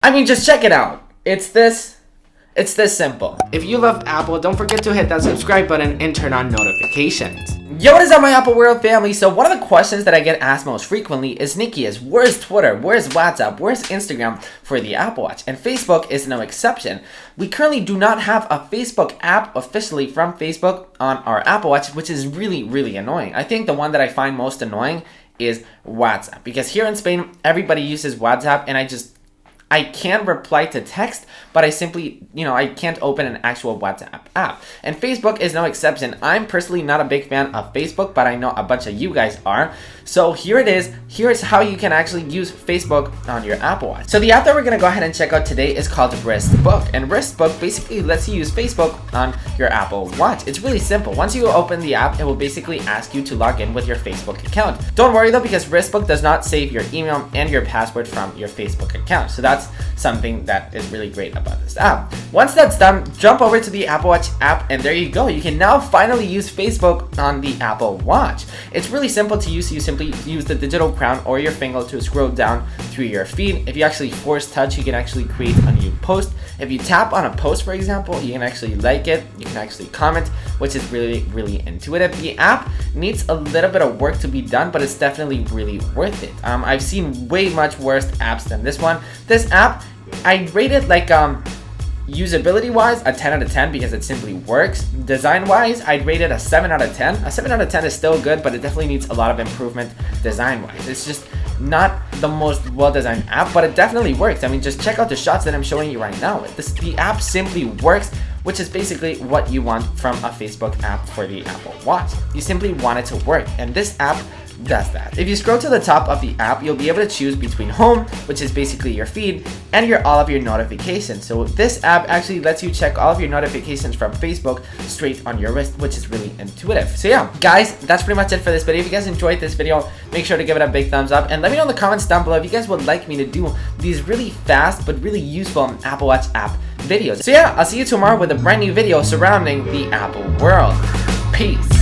I mean, just check it out. It's this simple. If you love Apple, don't forget to hit that subscribe button and turn on notifications. Yo, what is up, my Apple World family? So one of the questions that I get asked most frequently is, Nikki, where's Twitter, where's WhatsApp, where's Instagram for the Apple Watch? And Facebook is no exception. We currently do not have a Facebook app officially from Facebook on our Apple Watch, which is really, really annoying. I think the one that I find most annoying is WhatsApp, because here in Spain, everybody uses WhatsApp, and I can reply to text, but I simply, I can't open an actual WhatsApp app. And Facebook is no exception. I'm personally not a big fan of Facebook, but I know a bunch of you guys are. So here it is. Here's how you can actually use Facebook on your Apple Watch. So the app that we're gonna go ahead and check out today is called Wristbook. And Wristbook basically lets you use Facebook on your Apple Watch. It's really simple. Once you open the app, it will basically ask you to log in with your Facebook account. Don't worry though, because Wristbook does not save your email and your password from your Facebook account. So that's something that is really great about this app. Once that's done, jump over to the Apple Watch app, and there you go. You can now finally use Facebook on the Apple Watch. It's really simple to use. You simply use the digital crown or your finger to scroll down through your feed. If you actually force touch, you can actually create a new post. If you tap on a post, for example, you can actually like it. You can actually comment, which is really, really intuitive. The app needs a little bit of work to be done, but it's definitely really worth it. I've seen way much worse apps than this one. This app, I rate it like usability wise a 10 out of 10 because it simply works. Design wise, I'd rate it a 7 out of 10. A 7 out of 10 is still good, but it definitely needs a lot of improvement design wise. It's just not the most well designed app, but it definitely works. I mean, just check out the shots that I'm showing you right now. The app simply works, which is basically what you want from a Facebook app for the Apple Watch. You simply want it to work, and this app does that. If you scroll to the top of the app, you'll be able to choose between home, which is basically your feed, and all of your notifications. So this app actually lets you check all of your notifications from Facebook straight on your wrist, which is really intuitive. So yeah, guys, that's pretty much it for this video. If you guys enjoyed this video, make sure to give it a big thumbs up, and let me know in the comments down below if you guys would like me to do these really fast but really useful Apple Watch app videos. So yeah, I'll see you tomorrow with a brand new video surrounding the Apple world. Peace.